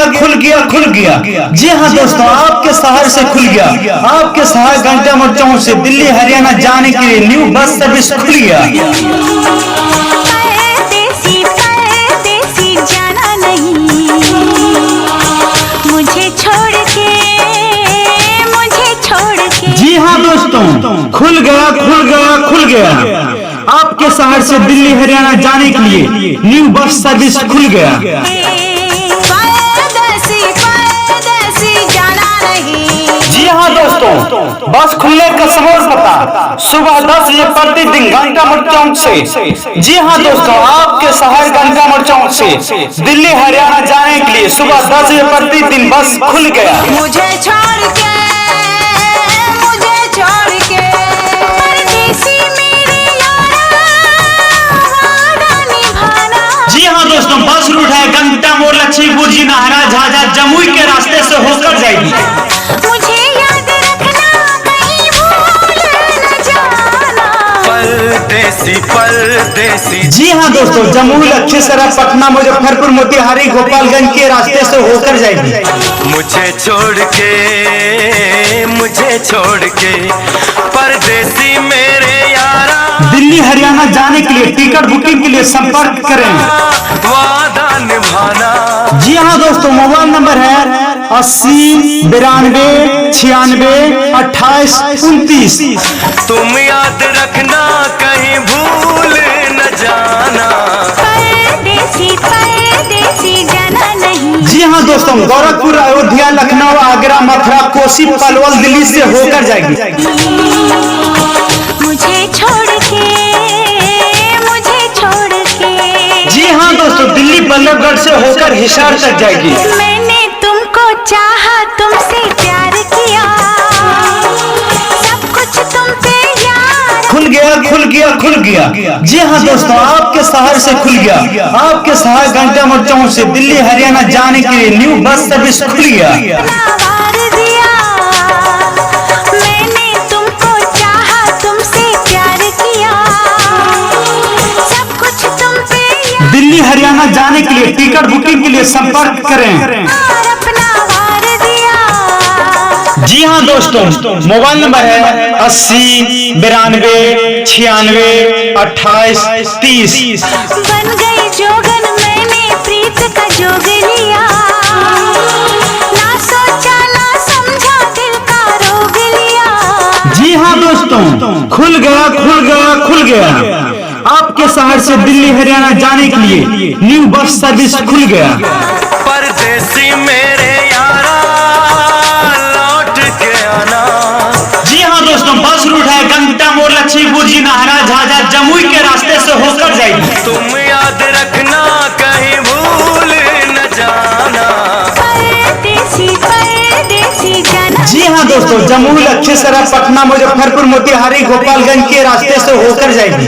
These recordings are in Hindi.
खुल गया खुल गया। जी हाँ दोस्तों, आपके शहर से खुल गया, आपके शहर घंटा मोड़ से दिल्ली हरियाणा जाने के लिए न्यू बस सर्विस खुल गया। परदेसी परदेसी जाना नहीं, मुझे छोड़ के, मुझे छोड़ के। जी हाँ दोस्तों, खुल गया खुल गया खुल गया। आपके शहर से दिल्ली हरियाणा जाने के लिए न्यू बस सर्विस खुल गया। परदेसी परदेसी जाना नहीं। जी हाँ दोस्तों, बस खुलने का समय पता सुबह 10 बजे प्रतिदिन घंटा मोड़ चौक से। जी हाँ दोस्तों, आपके शहर घंटा मोड़ चौक से दिल्ली हरियाणा जाने के लिए सुबह 10 बजे प्रतिदिन बस खुल गया। मुझे छोड़ के, मुझे छोड़ के, परदेसी मेरे यारा, वादा निभाना। जी हाँ दोस्तों, बस रूट है घंटा मोड़ लक्ष्मीपुर जी नाहरा झाझा जमुई के रास्ते से होकर जाएगी। मुझे याद रखना, कहीं भूल न जाना। परदेसी परदेसी। जी हाँ दोस्तों, जमुई लखीसराय पटना मुजफ्फरपुर मोतिहारी गोपालगंज के रास्ते से होकर जाएगी। मुझे छोड़ के परदेसी मेरे यारा, दिल्ली हरियाणा जाने के लिए टिकट बुकिंग के लिए संपर्क करें। वादा निभाना। जी हाँ दोस्तों, मोबाइल नंबर है 80 92 96 28 29। तुम याद रखना, कहीं भूल न जाना। परदेसी परदेसी जाना नहीं। जी हाँ दोस्तों, गोरखपुर अयोध्या लखनऊ आगरा मथुरा कोसी पलवल दिल्ली से होकर जाएगी। मुझे छोड़ के, मुझे छोड़ के। जी हाँ दोस्तों, दिल्ली बल्लभगढ़ से होकर हिसार तक जाएगी। मैंने तुमको चाहा, तुमसे प्यार किया, सब कुछ तुम पे यार। खुल गया खुल गया खुल गया। जी हाँ दोस्तों, आपके शहर से खुल गया, आपके शहर घंटा मोड़ से दिल्ली हरियाणा जाने के लिए न्यू बस सर्विस खुल गया। वार दिया, मैंने तुमको चाहा, तुमसे प्यार किया, सब कुछ तुम पे यार। दिल्ली हरियाणा जाने के लिए टिकट बुकिंग के लिए संपर्क करें। और अपना वार दिया। जी हाँ दोस्तों, मोबाइल नंबर है 80 92 96 28 30। बन गई जोगन, मैंने प्रीत का जोग लिया, ना सोचा ना समझा, दिल का रोग लिया। जी हाँ दोस्तों, खुल गया खुल गया खुल गया। आपके शहर से दिल्ली हरियाणा जाने के लिए न्यू बस सर्विस खुल गया। परदेसी मेरे यारा, लौट के आना। जी हाँ दोस्तों, बस रूट है घंटा मोड़ लक्ष्मीपुर जी नाहरा झाझा जमुई के रास्ते से होकर जाएगी। तुम याद रखना, कहीं भूल न जाना। परदेसी परदेसी जाना। जी हाँ दोस्तों, जमुई लखीसराय पटना मुजफ्फरपुर मोतिहारी गोपालगंज के रास्ते से होकर जाएगी।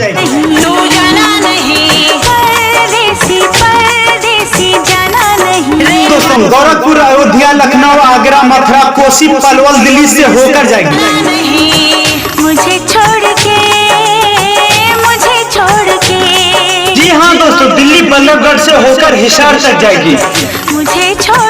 तू जाना नहीं, परदेसी परदेसी जाना नहीं। दोस्तों, गोरखपुर अयोध्या लखनऊ आगरा मथुरा कोसी पलवल दिल्ली से होकर जाएगी। नहीं, मुझे छोड़ के, मुझे छोड़ के। जी हाँ दोस्तों, दिल्ली बल्लभगढ़ से होकर हिसार तक जाएगी। मुझे छोड़